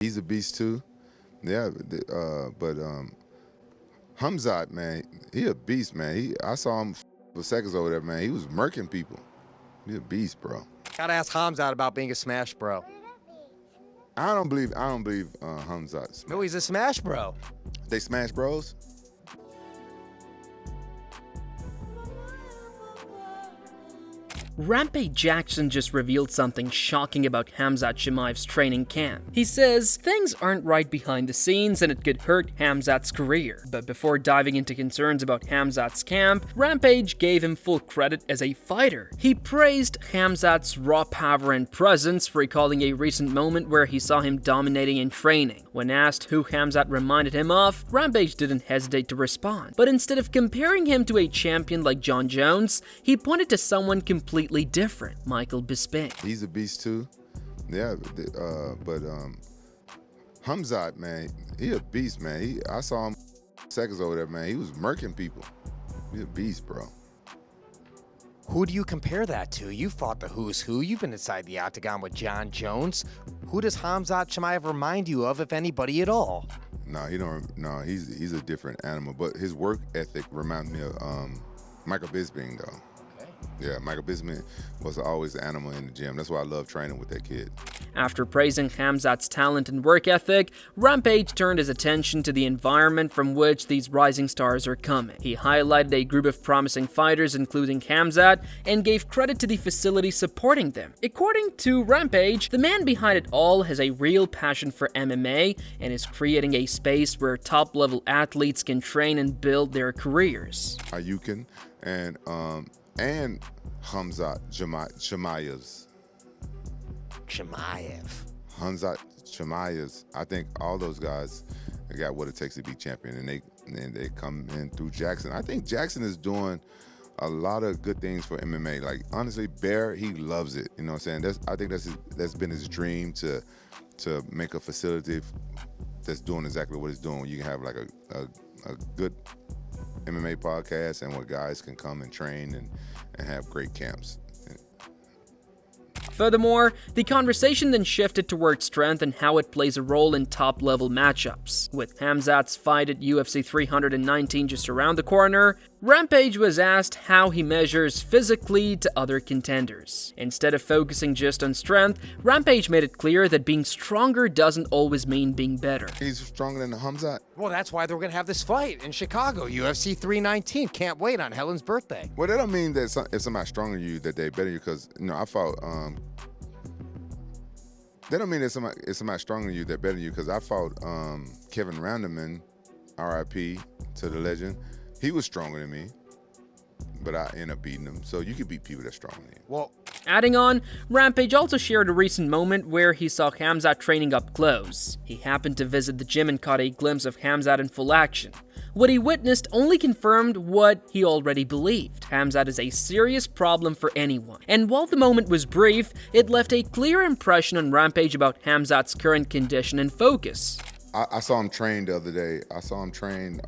He's a beast too. Yeah, but Khamzat, man, he a beast, man. I saw him for seconds over there, man. He was murking people. He's a beast, bro. Gotta ask Khamzat about being a Smash Bro. I don't believe Khamzat. No, he's a Smash Bro. They Smash Bros. Rampage Jackson just revealed something shocking about Khamzat Chimaev's training camp. He says things aren't right behind the scenes and it could hurt Khamzat's career. But before diving into concerns about Khamzat's camp, Rampage gave him full credit as a fighter. He praised Khamzat's raw power and presence, recalling a recent moment where he saw him dominating in training. When asked who Khamzat reminded him of, Rampage didn't hesitate to respond. But instead of comparing him to a champion like John Jones, he pointed to someone completely different, Michael Bisping. He's a beast too. Yeah, but Khamzat, man, he a beast, man. I saw him seconds over there, man. He was murking people. He's a beast, bro. Who do you compare that to? You fought the who's who. You've been inside the octagon with John Jones. Who does Khamzat Chimaev remind you of, if anybody at all? No, he don't. No, he's a different animal. But his work ethic reminds me of Michael Bisping, though. Yeah, Michael Bisping was always the animal in the gym. That's why I love training with that kid. After praising Khamzat's talent and work ethic, Rampage turned his attention to the environment from which these rising stars are coming. He highlighted a group of promising fighters, including Khamzat, and gave credit to the facility supporting them. According to Rampage, the man behind it all has a real passion for MMA and is creating a space where top-level athletes can train and build their careers. Ayukin and Khamzat Chimaev's. Khamzat Chimaev's. I think all those guys got what it takes to be champion, and they come in through Jackson. I think Jackson is doing a lot of good things for MMA. Like, honestly, Bear, he loves it. You know what I'm saying? I think that's been his dream to make a facility that's doing exactly what it's doing. You can have like a good MMA podcast and where guys can come and train and have great camps. Furthermore, the conversation then shifted toward strength and how it plays a role in top-level matchups. With Khamzat's fight at UFC 319 just around the corner, Rampage was asked how he measures physically to other contenders. Instead of focusing just on strength, Rampage made it clear that being stronger doesn't always mean being better. He's stronger than Khamzat. Well, that's why they're going to have this fight in Chicago, UFC 319. Can't wait on Helen's birthday. Well, that don't mean that if somebody's stronger than you, that they better you, because, you know, I fought, that don't mean that if somebody's stronger than you, they're better than you, because I fought Kevin Rounderman, RIP to the legend. He was stronger than me, but I ended up beating him. So you can beat people that's stronger than you. Well, adding on, Rampage also shared a recent moment where he saw Khamzat training up close. He happened to visit the gym and caught a glimpse of Khamzat in full action. What he witnessed only confirmed what he already believed. Khamzat is a serious problem for anyone. And while the moment was brief, it left a clear impression on Rampage about Khamzat's current condition and focus. I saw him train the other day. I saw him train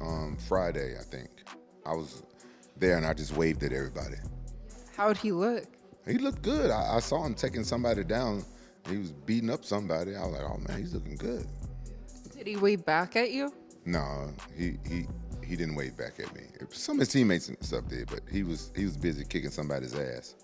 Friday, I think. I was there and I just waved at everybody. How'd he look? He looked good. I saw him taking somebody down. He was beating up somebody. I was like, oh man, he's looking good. Did he wave back at you? No, he didn't wave back at me. Some of his teammates and stuff did, but he was busy kicking somebody's ass.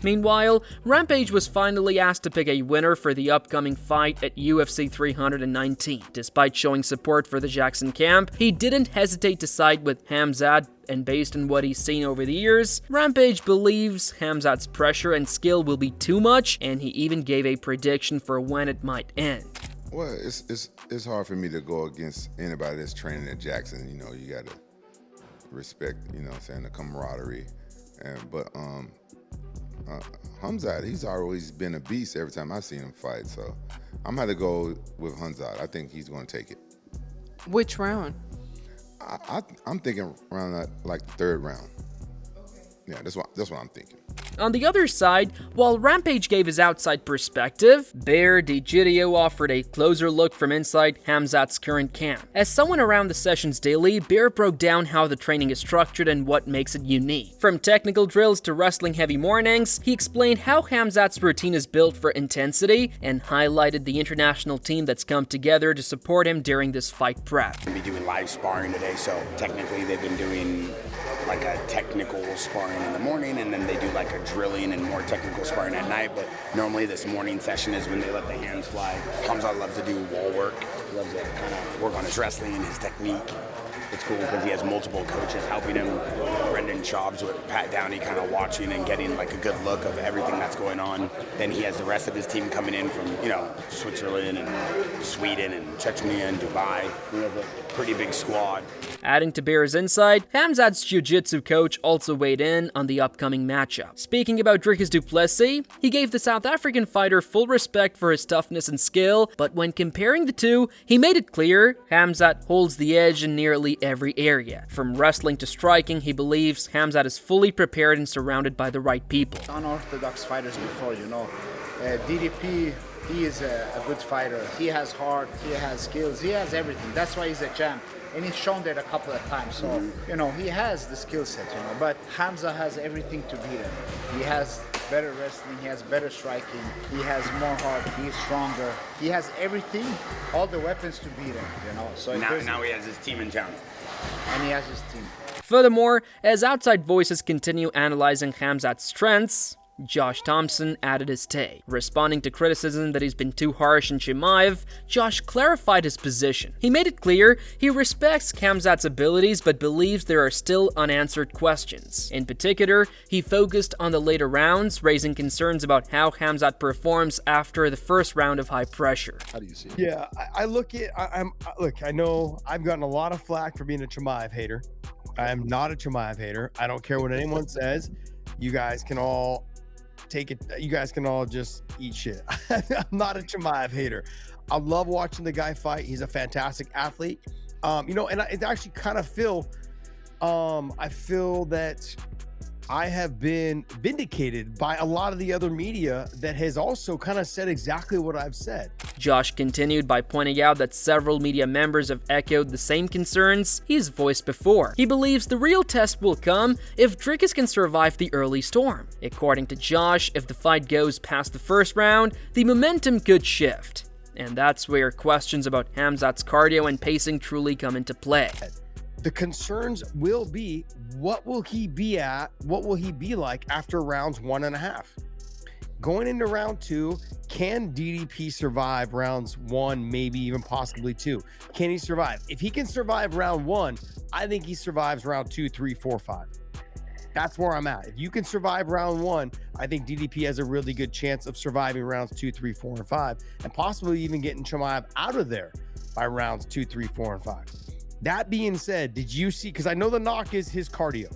Meanwhile, Rampage was finally asked to pick a winner for the upcoming fight at UFC 319. Despite showing support for the Jackson camp, he didn't hesitate to side with Khamzat, and based on what he's seen over the years, Rampage believes Khamzat's pressure and skill will be too much, and he even gave a prediction for when it might end. Well, it's hard for me to go against anybody that's training at Jackson. You know, you gotta respect, you know what I'm saying, the camaraderie. But Khamzat, he's always been a beast every time I've seen him fight. So I'm gonna go with Khamzat. I think he's gonna take it. Which round? I'm thinking around like the third round. Okay. Yeah, that's what I'm thinking. On the other side, while Rampage gave his outside perspective, Bear Digidio offered a closer look from inside Khamzat's current camp. As someone around the sessions daily, Bear broke down how the training is structured and what makes it unique. From technical drills to wrestling-heavy mornings, he explained how Khamzat's routine is built for intensity and highlighted the international team that's come together to support him during this fight prep. We'll be doing live sparring today, so technically they've been doing like a technical sparring in the morning, and then they do like a drilling and more technical sparring at night. But normally this morning session is when they let the hands fly. Khamzat loves to do wall work. He loves to kind of work on his wrestling and his technique. It's cool because he has multiple coaches helping him. Brendan Schaub's with Pat Downey kind of watching and getting like a good look of everything that's going on. Then he has the rest of his team coming in from, Switzerland and Sweden and Chechnya and Dubai. We have a pretty big squad. Adding to Bear's insight, Khamzat's jiu-jitsu coach also weighed in on the upcoming matchup. Speaking about Dricus du Plessis, he gave the South African fighter full respect for his toughness and skill, but when comparing the two, he made it clear Khamzat holds the edge in nearly every area. From wrestling to striking, he believes Khamzat is fully prepared and surrounded by the right people. Unorthodox fighters before, DDP, he is a good fighter. He has heart, he has skills, he has everything. That's why he's a champ. And he's shown that a couple of times. So, he has the skill set, But Khamzat has everything to beat him. He has better wrestling, he has better striking, he has more heart, he's stronger. He has everything, all the weapons to beat him, So Now he has his team in town. And he has his team. Furthermore, as outside voices continue analyzing Khamzat's strengths, Josh Thompson added his take. Responding to criticism that he's been too harsh on Chimaev, Josh clarified his position. He made it clear he respects Khamzat's abilities but believes there are still unanswered questions. In particular, he focused on the later rounds, raising concerns about how Khamzat performs after the first round of high pressure. How do you see it? Yeah, I know I've gotten a lot of flack for being a Chimaev hater. I am not a Chimaev hater. I don't care what anyone says. You guys can all take it. You guys can all just eat shit. I'm not a Chimaev hater. I love watching the guy fight. He's a fantastic athlete. And I actually kind of feel, I feel that I have been vindicated by a lot of the other media that has also kind of said exactly what I've said. Josh continued by pointing out that several media members have echoed the same concerns he's voiced before. He believes the real test will come if Dricus can survive the early storm. According to Josh, if the fight goes past the first round, the momentum could shift. And that's where questions about Khamzat's cardio and pacing truly come into play. The concerns will be, what will he be at? What will he be like after rounds 1.5? Going into round 2, can DDP survive rounds 1, maybe even possibly 2? Can he survive? If he can survive round 1, I think he survives round 2, 3, 4, 5. That's where I'm at. If you can survive round 1, I think DDP has a really good chance of surviving rounds 2, 3, 4, and 5, and possibly even getting Chimaev out of there by rounds 2, 3, 4, and 5. That being said, did you see, because I know the knock is his cardio,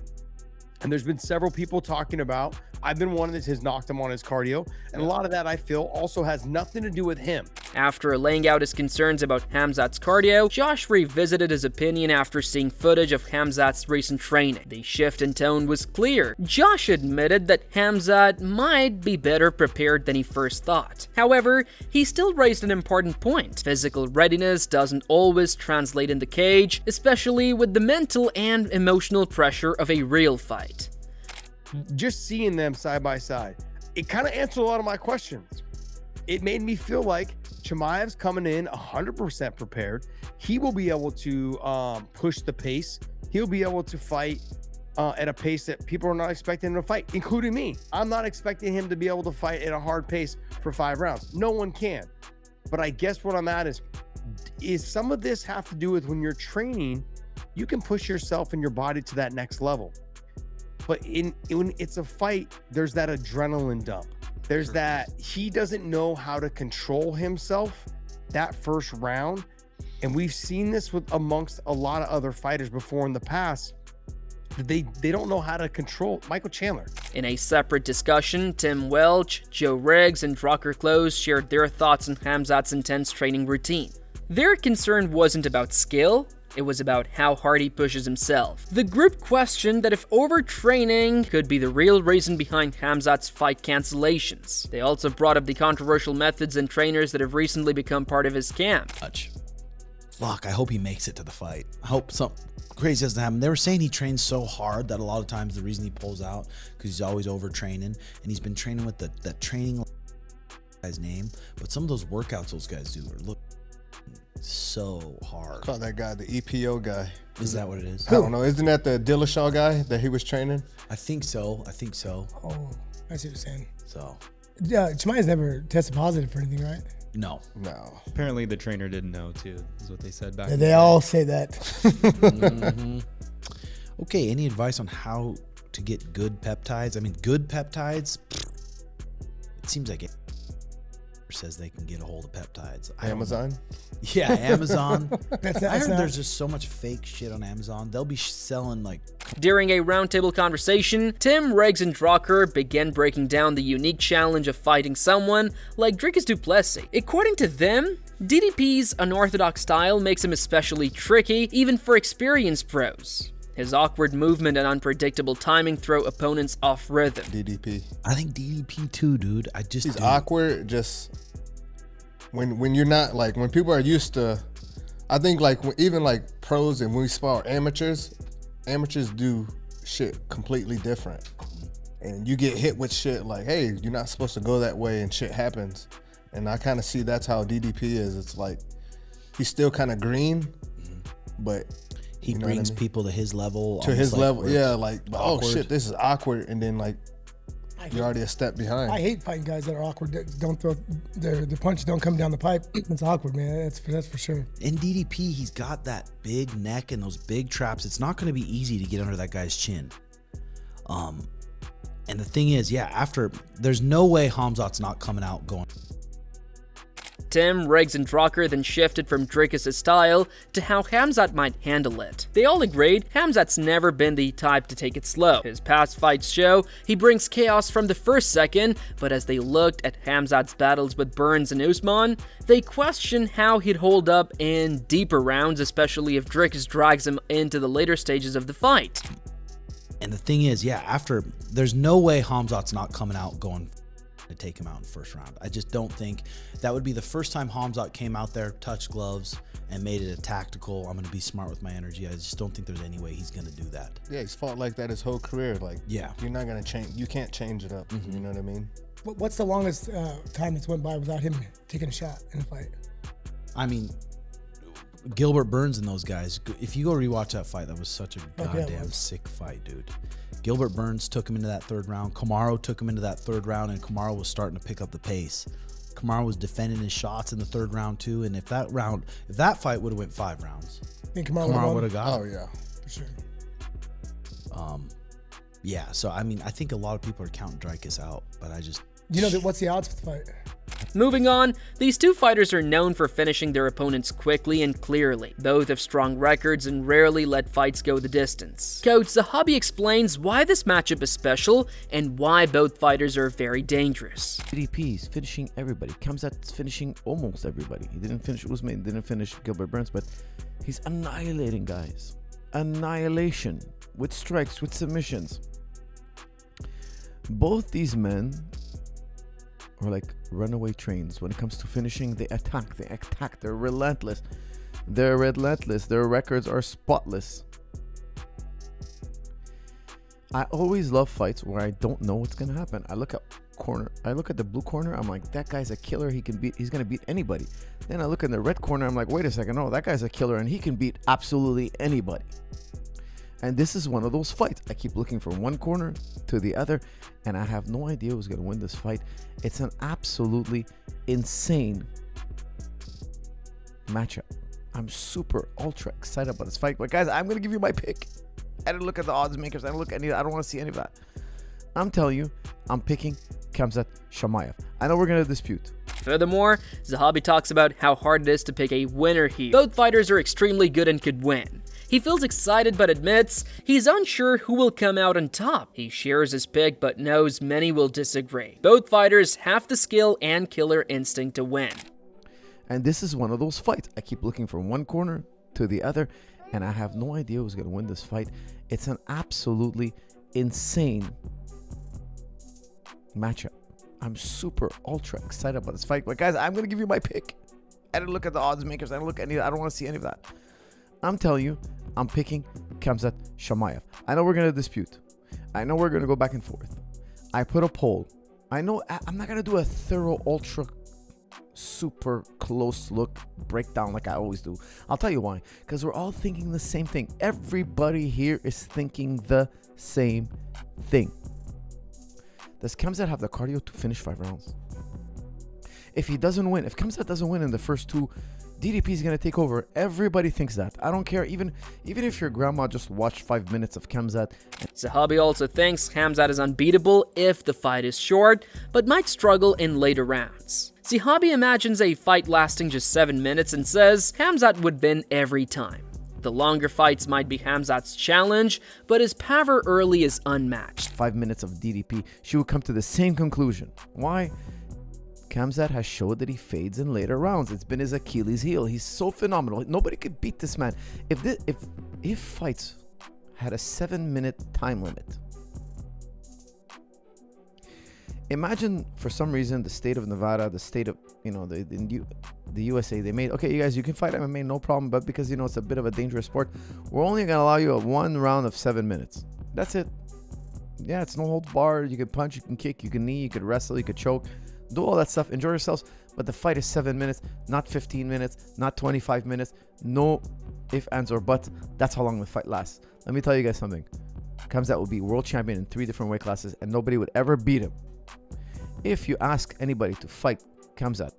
and there's been several people talking about, I've been one that has knocked him on his cardio, and a lot of that I feel also has nothing to do with him. After laying out his concerns about Khamzat's cardio, Josh revisited his opinion after seeing footage of Khamzat's recent training. The shift in tone was clear. Josh admitted that Khamzat might be better prepared than he first thought. However, he still raised an important point. Physical readiness doesn't always translate in the cage, especially with the mental and emotional pressure of a real fight. Just seeing them side by side, it kind of answered a lot of my questions. It made me feel like Chimaev's coming in 100% prepared. He will be able to push the pace. He'll be able to fight at a pace that people are not expecting him to fight, including me. I'm not expecting him to be able to fight at a hard pace for 5 rounds. No one can. But I guess what I'm at is some of this have to do with when you're training, you can push yourself and your body to that next level. But when it's a fight, there's that adrenaline dump. There's that he doesn't know how to control himself that first round. And we've seen this with amongst a lot of other fighters before in the past. They don't know how to control Michael Chandler. In a separate discussion, Tim Welch, Joe Riggs, and Drucker Close shared their thoughts on Khamzat's intense training routine. Their concern wasn't about skill, It was about how hard he pushes himself. The group questioned that if overtraining could be the real reason behind Khamzat's fight cancellations. They also brought up the controversial methods and trainers that have recently become part of his camp. Fuck, I hope he makes it to the fight. I hope something crazy doesn't happen. They were saying he trains so hard that a lot of times the reason he pulls out because he's always overtraining, and he's been training with that training guy's name, but some of those workouts those guys do look so hard. Call that guy the EPO guy. Is that what it is? I don't know. Isn't that the Dillashaw guy that he was training? I think so. Oh, I see what you're saying. So, yeah, Chimaev's never tested positive for anything, right? no. Apparently the trainer didn't know too, is what they said back. They all say that. Mhm. Okay, any advice on how to get good peptides? I mean, good peptides, it seems like it says they can get a hold of peptides. Amazon? Yeah, Amazon. That's I heard not- there's just so much fake shit on Amazon. They'll be selling like... During a roundtable conversation, Tim, Regs, and Drucker began breaking down the unique challenge of fighting someone like Dricus du Plessis. According to them, DDP's unorthodox style makes him especially tricky, even for experienced pros. His awkward movement and unpredictable timing throw opponents off rhythm. DDP. I think DDP too, dude. He's awkward. Just when you're not like, when people are used to, I think like even like pros and when we spar amateurs do shit completely different. And you get hit with shit like, hey, you're not supposed to go that way, and shit happens. And I kind of see that's how DDP is. It's like he's still kind of green, but he you know brings what I mean? people to his level. To his almost level, where yeah. it's Like, oh awkward. shit, this is awkward, and then like you're already a step behind. I hate fighting guys that are awkward. That don't throw the punches don't come down the pipe. It's awkward, man. That's for sure. In DDP, he's got that big neck and those big traps. It's not going to be easy to get under that guy's chin. And the thing is, yeah, there's no way Khamzat's not coming out going. Tim, Regs, and Drucker then shifted from Dricus' style to how Khamzat might handle it. They all agreed Khamzat's never been the type to take it slow. His past fights show he brings chaos from the first second, but as they looked at Khamzat's battles with Burns and Usman, they questioned how he'd hold up in deeper rounds, especially if Dricus drags him into the later stages of the fight. And the thing is, yeah, there's no way Khamzat's not coming out going to take him out in the first round. I just don't think that would be the first time Khamzat came out there, touched gloves, and made it a tactical, I'm going to be smart with my energy. I just don't think there's any way he's going to do that. Yeah, he's fought like that his whole career. Like, yeah, you're not gonna change. You can't change it up. You know what I mean? What's the longest time that's went by without him taking a shot in a fight? I mean, Gilbert Burns and those guys, if you go rewatch that fight, that was such a goddamn sick fight, dude. Gilbert Burns took him into that third round. Kamaru took him into that third round, and Kamaru was starting to pick up the pace. Kamaru was defending his shots in the third round too, and if that fight would have went 5 rounds, I think Kamaru would have got it. Oh yeah, for sure. Yeah, so I mean, I think a lot of people are counting Dricus out, but I just... What's the odds for the fight? Moving on, these two fighters are known for finishing their opponents quickly and clearly. Both have strong records and rarely let fights go the distance. Coach Zahabi explains why this matchup is special and why both fighters are very dangerous. DDP's finishing everybody. Khamzat's finishing almost everybody. He didn't finish Usman, didn't finish Gilbert Burns, but he's annihilating guys. Annihilation with strikes, with submissions. Both these men are like runaway trains. When it comes to finishing, they attack, they're relentless. Their records are spotless. I always love fights where I don't know what's gonna happen. I look at the blue corner, I'm like, that guy's a killer, he's gonna beat anybody. Then I look in the red corner, I'm like, wait a second, no, that guy's a killer and he can beat absolutely anybody. And this is one of those fights. I keep looking from one corner to the other, and I have no idea who's going to win this fight. It's an absolutely insane matchup. I'm super ultra excited about this fight. But guys, I'm going to give you my pick. I didn't look at the odds makers. I don't want to see any of that. I'm telling you, I'm picking Khamzat Chimaev. I know we're going to dispute. Furthermore, Zahabi talks about how hard it is to pick a winner here. Both fighters are extremely good and could win. He feels excited but admits he's unsure who will come out on top. He shares his pick but knows many will disagree. Both fighters have the skill and killer instinct to win. And this is one of those fights. I keep looking from one corner to the other, and I have no idea who's going to win this fight. It's an absolutely insane matchup. I'm super ultra excited about this fight. But guys, I'm going to give you my pick. I didn't look at the odds makers. I didn't look at any. I don't want to see any of that. I'm telling you, I'm picking Khamzat Chimaev. I know we're going to dispute. I know we're going to go back and forth. I put a poll. I know I'm not going to do a thorough, ultra, super close look breakdown like I always do. I'll tell you why. Because we're all thinking the same thing. Everybody here is thinking the same thing. Does Khamzat have the cardio to finish 5 rounds? If he doesn't win, if Khamzat doesn't win in the first 2, DDP is going to take over. Everybody thinks that. I don't care. Even if your grandma just watched 5 minutes of Khamzat. Zahabi also thinks Khamzat is unbeatable if the fight is short, but might struggle in later rounds. Zahabi imagines a fight lasting just 7 minutes and says Khamzat would win every time. The longer fights might be Khamzat's challenge, but his power early is unmatched. 5 minutes of DDP, she would come to the same conclusion. Why? Khamzat has showed that he fades in later rounds. It's been his Achilles heel. He's so phenomenal. Nobody could beat this man. If fights had a 7-minute time limit, imagine for some reason the state of Nevada, the state of the USA, they made, okay, you guys, you can fight MMA, no problem, but because it's a bit of a dangerous sport, we're only gonna allow you a 1 round of 7 minutes. That's it. Yeah, it's no holds barred. You can punch, you can kick, you can knee, you could wrestle, you could choke, do all that stuff, enjoy yourselves. But the fight is 7 minutes, not 15 minutes, not 25 minutes. No ifs, ands, or buts. That's how long the fight lasts. Let me tell you guys something. Khamzat will be world champion in 3 different weight classes, and nobody would ever beat him. If you ask anybody to fight Khamzat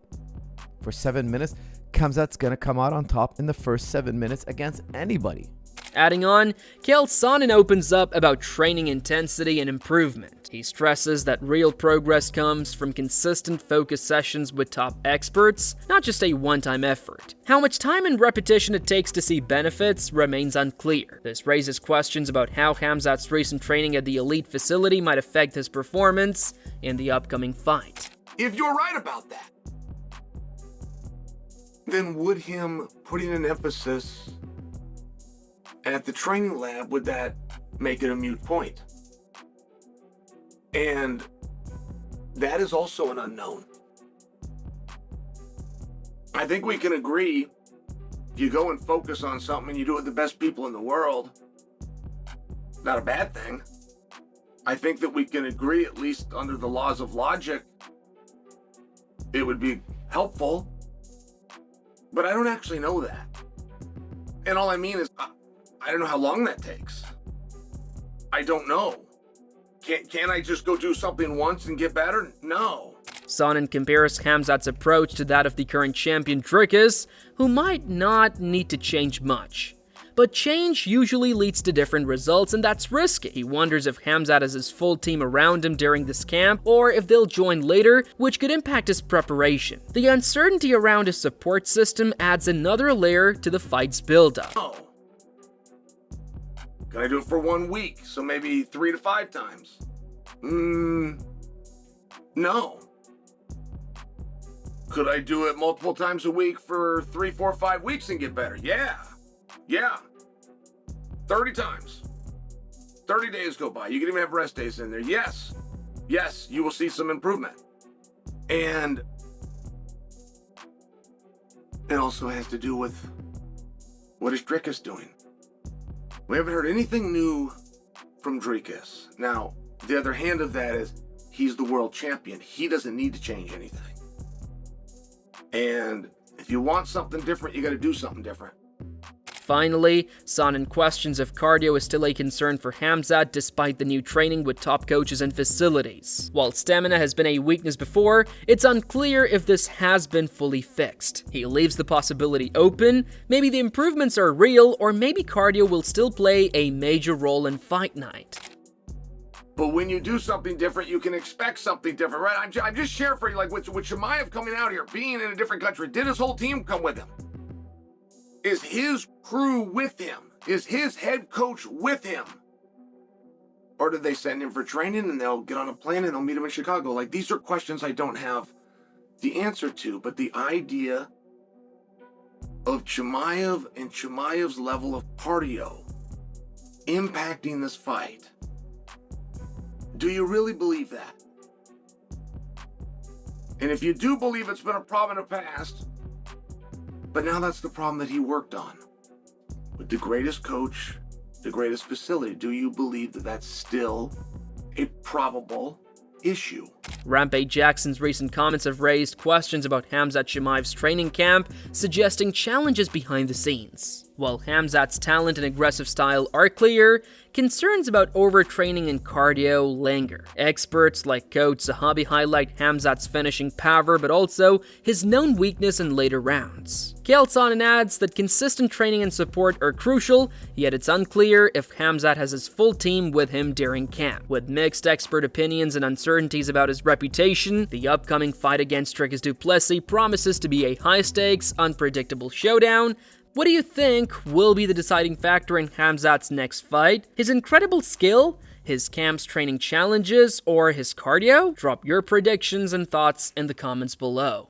for 7 minutes, Khamzat's gonna come out on top in the first 7 minutes against anybody. Adding on, Chael Sonnen opens up about training intensity and improvement. He stresses that real progress comes from consistent focus sessions with top experts, not just a one-time effort. How much time and repetition it takes to see benefits remains unclear. This raises questions about how Khamzat's recent training at the elite facility might affect his performance in the upcoming fight. If you're right about that, then would him putting an emphasis at the training lab, would that make it a moot point? And that is also an unknown. I think we can agree, if you go and focus on something and you do it with the best people in the world, not a bad thing. I think that we can agree, at least under the laws of logic, it would be helpful. But I don't actually know that. And all I mean is, I don't know how long that takes. I don't know. Can I just go do something once and get better? No. Sonnen compares Khamzat's approach to that of the current champion Dricus, who might not need to change much. But change usually leads to different results, and that's risky. He wonders if Khamzat has his full team around him during this camp, or if they'll join later, which could impact his preparation. The uncertainty around his support system adds another layer to the fight's build-up. Oh. Can I do it for 1 week? So maybe 3 to 5 times? No. Could I do it multiple times a week for 3, 4, 5 weeks and get better? Yeah. 30 times. 30 days go by. You can even have rest days in there. Yes, you will see some improvement. And it also has to do with what is Dricus doing. We haven't heard anything new from Dricus. Now, the other hand of that is he's the world champion. He doesn't need to change anything. And if you want something different, you got to do something different. Finally, Sonnen questions if cardio is still a concern for Khamzat despite the new training with top coaches and facilities. While stamina has been a weakness before, it's unclear if this has been fully fixed. He leaves the possibility open. Maybe the improvements are real, or maybe cardio will still play a major role in fight night. But when you do something different, you can expect something different, right? I'm just sharing for you, like with Chimaev coming out here, being in a different country, did his whole team come with him? Is his crew with him? Is his head coach with him? Or did they send him for training and they'll get on a plane and they'll meet him in Chicago? Like, these are questions I don't have the answer to, but the idea of of Chimaev and Chimaev's level of cardio impacting this fight. Do you really believe that? And if you do believe it's been a problem in the past, but now that's the problem that he worked on with the greatest coach, the greatest facility, do you believe that that's still a probable issue? Rampage Jackson's recent comments have raised questions about Khamzat Chimaev's training camp, suggesting challenges behind the scenes. While Khamzat's talent and aggressive style are clear, concerns about overtraining and cardio linger. Experts like Coach Zahabi highlight Khamzat's finishing power, but also his known weakness in later rounds. Kelsonen adds that consistent training and support are crucial, yet it's unclear if Khamzat has his full team with him during camp. With mixed expert opinions and uncertainties about his reputation, the upcoming fight against Du Plessis promises to be a high-stakes, unpredictable showdown. What do you think will be the deciding factor in Khamzat's next fight? His incredible skill, his camp's training challenges, or his cardio? Drop your predictions and thoughts in the comments below.